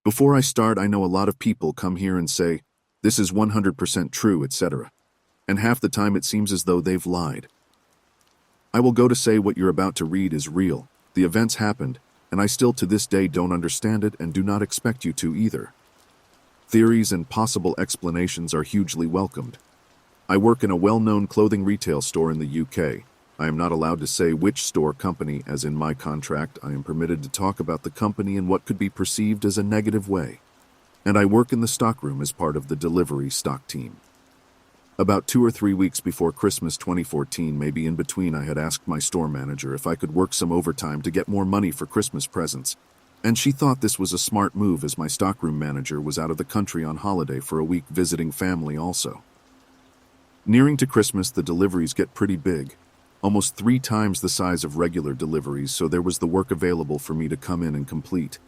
Before I start, I know a lot of people come here and say, this is 100% true, etc. And half the time it seems as though they've lied. I will go to say what you're about to read is real. The events happened, and I still to this day don't understand it and do not expect you to either. Theories and possible explanations are hugely welcomed. I work in a well-known clothing retail store in the UK. I am not allowed to say which store company, as in my contract, I am permitted to talk about the company in what could be perceived as a negative way. And I work in the stockroom as part of the delivery stock team. About 2 or 3 weeks before Christmas 2014, maybe in between, I had asked my store manager if I could work some overtime to get more money for Christmas presents. And she thought this was a smart move as my stockroom manager was out of the country on holiday for a week visiting family also. Nearing to Christmas, the deliveries get pretty big. Almost 3 times the size of regular deliveries, so there was the work available for me to come in and complete.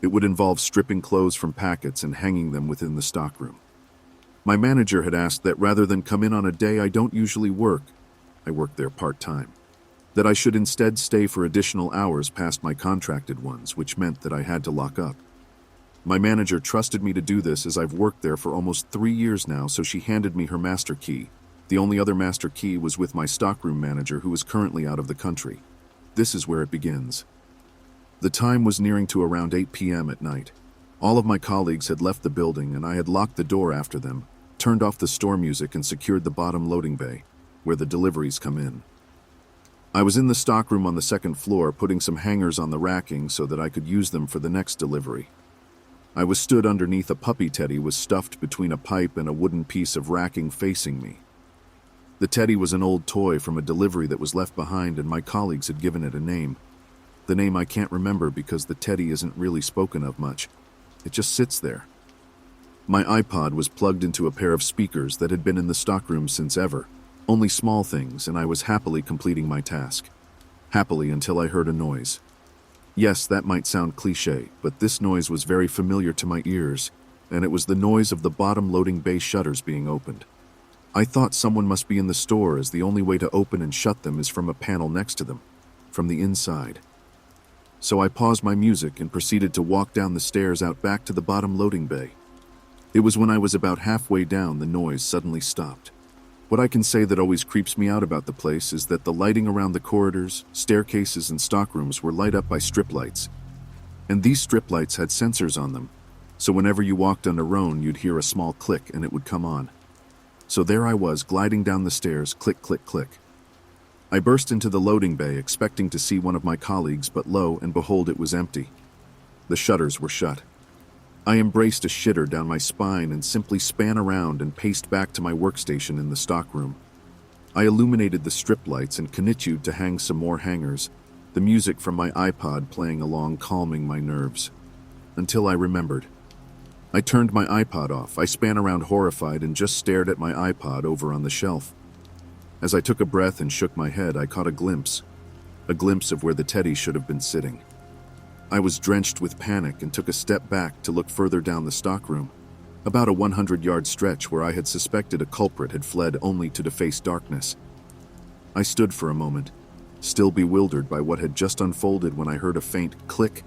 It would involve stripping clothes from packets and hanging them within the stockroom. My manager had asked that rather than come in on a day I don't usually work, I work there part-time, that I should instead stay for additional hours past my contracted ones, which meant that I had to lock up. My manager trusted me to do this as I've worked there for almost 3 years now, so she handed me her master key. The only other master key was with my stockroom manager, who is currently out of the country. This is where it begins. The time was nearing to around 8 p.m. at night. All of my colleagues had left the building and I had locked the door after them, turned off the store music and secured the bottom loading bay, where the deliveries come in. I was in the stockroom on the 2nd floor putting some hangers on the racking so that I could use them for the next delivery. I was stood underneath a puppy teddy was stuffed between a pipe and a wooden piece of racking facing me. The teddy was an old toy from a delivery that was left behind and my colleagues had given it a name. The name I can't remember because the teddy isn't really spoken of much. It just sits there. My iPod was plugged into a pair of speakers that had been in the stockroom since ever. Only small things, and I was happily completing my task. Happily until I heard a noise. Yes, that might sound cliché, but this noise was very familiar to my ears, and it was the noise of the bottom loading bay shutters being opened. I thought someone must be in the store, as the only way to open and shut them is from a panel next to them, from the inside. So I paused my music and proceeded to walk down the stairs out back to the bottom loading bay. It was when I was about halfway down the noise suddenly stopped. What I can say that always creeps me out about the place is that the lighting around the corridors, staircases, and stockrooms were lit up by strip lights. And these strip lights had sensors on them, so whenever you walked on your own, you'd hear a small click and it would come on. So there I was, gliding down the stairs, click, click, click. I burst into the loading bay, expecting to see one of my colleagues, but lo and behold, it was empty. The shutters were shut. I embraced a shitter down my spine and simply span around and paced back to my workstation in the stockroom. I illuminated the strip lights and continued to hang some more hangers, the music from my iPod playing along, calming my nerves. Until I remembered. I turned my iPod off. I span around horrified and just stared at my iPod over on the shelf. As I took a breath and shook my head, I caught a glimpse of where the teddy should have been sitting. I was drenched with panic and took a step back to look further down the stockroom, about a 100-yard stretch where I had suspected a culprit had fled only to face darkness. I stood for a moment, still bewildered by what had just unfolded, when I heard a faint click.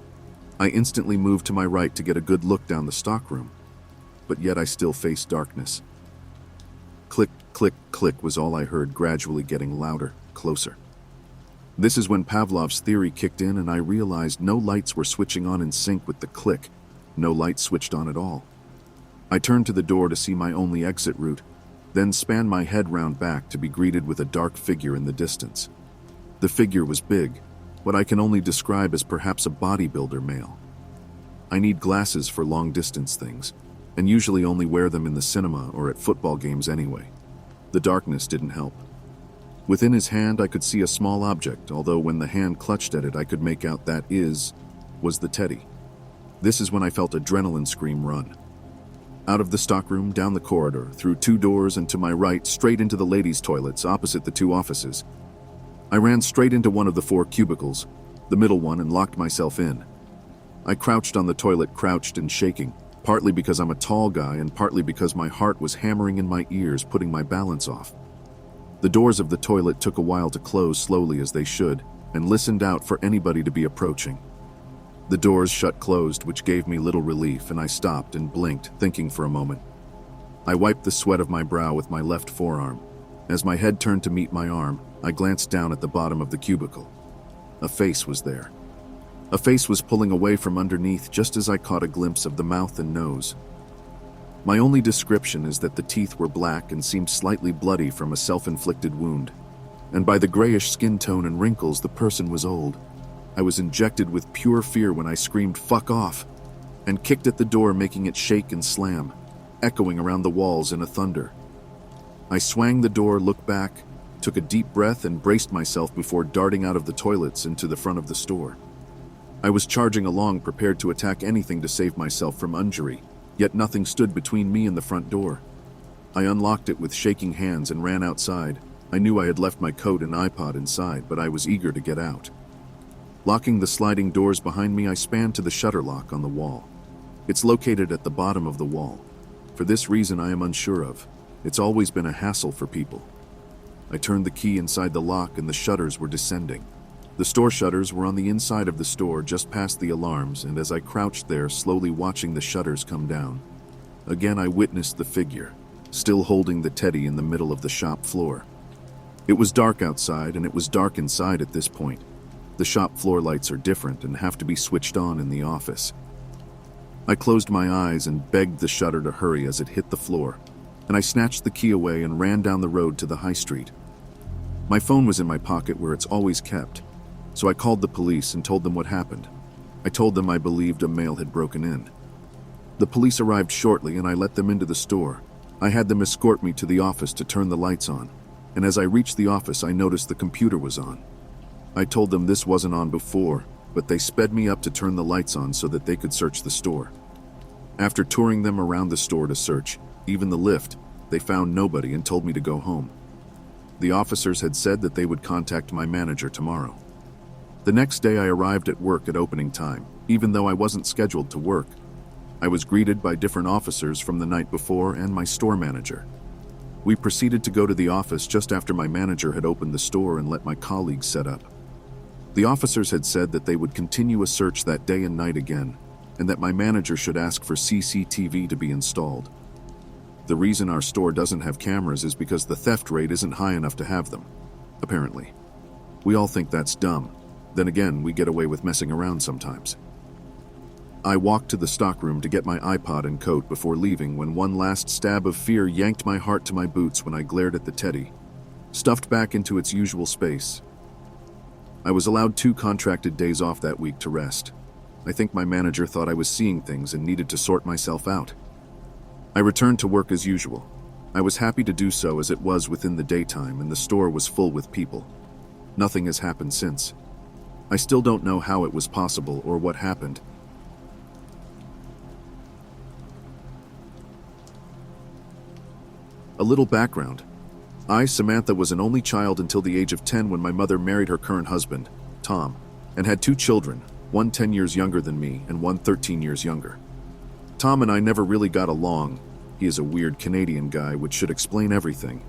I instantly moved to my right to get a good look down the stockroom, but yet I still faced darkness. Click, click, click was all I heard, gradually getting louder, closer. This is when Pavlov's theory kicked in and I realized no lights were switching on in sync with the click. No lights switched on at all. I turned to the door to see my only exit route, then span my head round back to be greeted with a dark figure in the distance. The figure was big, what I can only describe as perhaps a bodybuilder male. I need glasses for long-distance things, and usually only wear them in the cinema or at football games anyway. The darkness didn't help. Within his hand I could see a small object, although when the hand clutched at it I could make out that was the teddy. This is when I felt adrenaline scream run. Out of the stockroom, down the corridor, through 2 doors and to my right, straight into the ladies' toilets opposite the 2 offices. I ran straight into one of the 4 cubicles, the middle one, and locked myself in. I crouched on the toilet, crouched and shaking, partly because I'm a tall guy and partly because my heart was hammering in my ears, putting my balance off. The doors of the toilet took a while to close, slowly as they should, and listened out for anybody to be approaching. The doors shut closed, which gave me little relief, and I stopped and blinked, thinking for a moment. I wiped the sweat of my brow with my left forearm. As my head turned to meet my arm, I glanced down at the bottom of the cubicle. A face was there. A face was pulling away from underneath just as I caught a glimpse of the mouth and nose. My only description is that the teeth were black and seemed slightly bloody from a self-inflicted wound. And by the grayish skin tone and wrinkles, the person was old. I was injected with pure fear when I screamed, "Fuck off!" and kicked at the door, making it shake and slam, echoing around the walls in a thunder. I swung the door, looked back, took a deep breath, and braced myself before darting out of the toilets into the front of the store. I was charging along, prepared to attack anything to save myself from injury, yet nothing stood between me and the front door. I unlocked it with shaking hands and ran outside. I knew I had left my coat and iPod inside, but I was eager to get out. Locking the sliding doors behind me, I spanned to the shutter lock on the wall. It's located at the bottom of the wall. For this reason I am unsure of. It's always been a hassle for people. I turned the key inside the lock and the shutters were descending. The store shutters were on the inside of the store, just past the alarms, and as I crouched there, slowly watching the shutters come down, again I witnessed the figure, still holding the teddy in the middle of the shop floor. It was dark outside, and it was dark inside at this point. The shop floor lights are different and have to be switched on in the office. I closed my eyes and begged the shutter to hurry as it hit the floor, and I snatched the key away and ran down the road to the high street. My phone was in my pocket where it's always kept, so I called the police and told them what happened. I told them I believed a male had broken in. The police arrived shortly and I let them into the store. I had them escort me to the office to turn the lights on, and as I reached the office I noticed the computer was on. I told them this wasn't on before, but they sped me up to turn the lights on so that they could search the store. After touring them around the store to search, even the lift, they found nobody and told me to go home. The officers had said that they would contact my manager tomorrow. The next day I arrived at work at opening time, even though I wasn't scheduled to work. I was greeted by different officers from the night before and my store manager. We proceeded to go to the office just after my manager had opened the store and let my colleagues set up. The officers had said that they would continue a search that day and night again, and that my manager should ask for CCTV to be installed. The reason our store doesn't have cameras is because the theft rate isn't high enough to have them, apparently. We all think that's dumb. Then again, we get away with messing around sometimes. I walked to the stockroom to get my iPod and coat before leaving when one last stab of fear yanked my heart to my boots when I glared at the teddy, stuffed back into its usual space. I was allowed 2 contracted days off that week to rest. I think my manager thought I was seeing things and needed to sort myself out. I returned to work as usual. I was happy to do so as it was within the daytime and the store was full with people. Nothing has happened since. I still don't know how it was possible or what happened. A little background. I, Samantha, was an only child until the age of 10 when my mother married her current husband, Tom, and had 2 children, one 10 years younger than me and one 13 years younger. Tom and I never really got along. He is a weird Canadian guy, which should explain everything.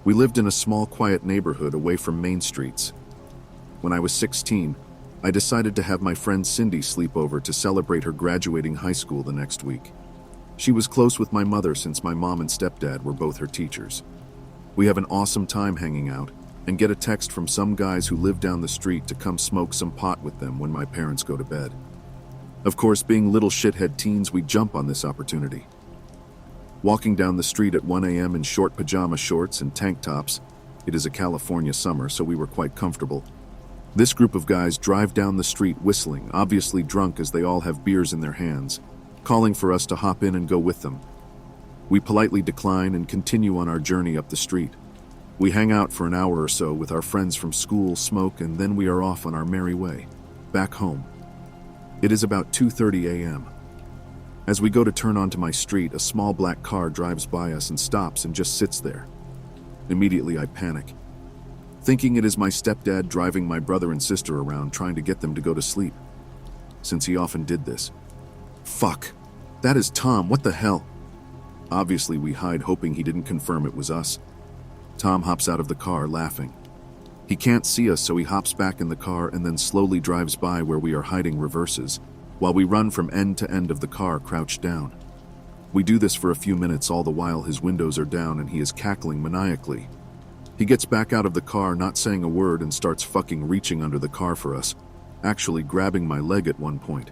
We lived in a small, quiet neighborhood away from main streets. When I was 16, I decided to have my friend Cindy sleep over to celebrate her graduating high school the next week. She was close with my mother since my mom and stepdad were both her teachers. We have an awesome time hanging out and get a text from some guys who live down the street to come smoke some pot with them when my parents go to bed. Of course, being little shithead teens, we jump on this opportunity. Walking down the street at 1 a.m. in short pajama shorts and tank tops, it is a California summer, so we were quite comfortable. This group of guys drive down the street whistling, obviously drunk as they all have beers in their hands, calling for us to hop in and go with them. We politely decline and continue on our journey up the street. We hang out for an hour or so with our friends from school, smoke, and then we are off on our merry way, back home. It is about 2:30 a.m. As we go to turn onto my street, a small black car drives by us and stops and just sits there. Immediately I panic, thinking it is my stepdad driving my brother and sister around trying to get them to go to sleep, since he often did this. Fuck, that is Tom, what the hell? Obviously we hide, hoping he didn't confirm it was us. Tom hops out of the car laughing. He can't see us, so he hops back in the car and then slowly drives by where we are hiding, reverses, while we run from end to end of the car, crouched down. We do this for a few minutes, all the while his windows are down and he is cackling maniacally. He gets back out of the car, not saying a word, and starts fucking reaching under the car for us, actually grabbing my leg at one point.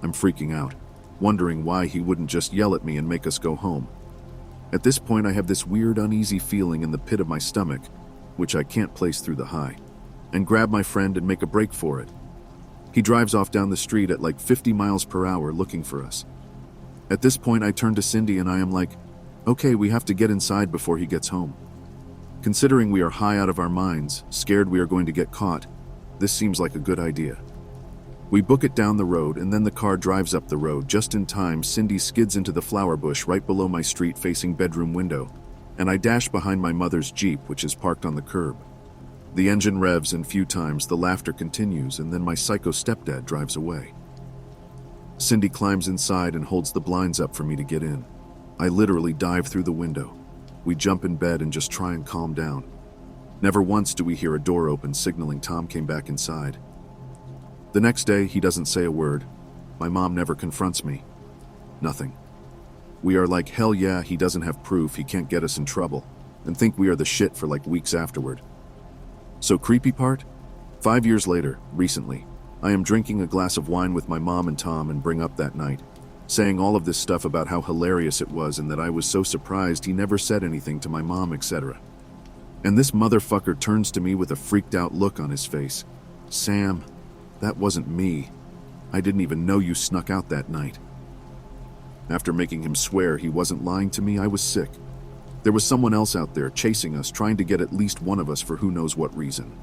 I'm freaking out, wondering why he wouldn't just yell at me and make us go home. At this point, I have this weird, uneasy feeling in the pit of my stomach, which I can't place through the high, and grab my friend and make a break for it. He drives off down the street at like 50 miles per hour looking for us. At this point, I turn to Cindy and I am like, okay, we have to get inside before he gets home. Considering we are high out of our minds, scared we are going to get caught, this seems like a good idea. We book it down the road, and then the car drives up the road. Just in time, Cindy skids into the flower bush right below my street-facing bedroom window, and I dash behind my mother's Jeep, which is parked on the curb. The engine revs, and few times the laughter continues, and then my psycho stepdad drives away. Cindy climbs inside and holds the blinds up for me to get in. I literally dive through the window. We jump in bed and just try and calm down. Never once do we hear a door open, signaling Tom came back inside. The next day, he doesn't say a word. My mom never confronts me. Nothing. We are like, hell yeah, he doesn't have proof, he can't get us in trouble, and think we are the shit for like weeks afterward. So creepy part? 5 years later, recently, I am drinking a glass of wine with my mom and Tom and bring up that night, saying all of this stuff about how hilarious it was and that I was so surprised he never said anything to my mom, etc. And this motherfucker turns to me with a freaked out look on his face. Sam, that wasn't me. I didn't even know you snuck out that night. After making him swear he wasn't lying to me, I was sick. There was someone else out there chasing us, trying to get at least one of us for who knows what reason.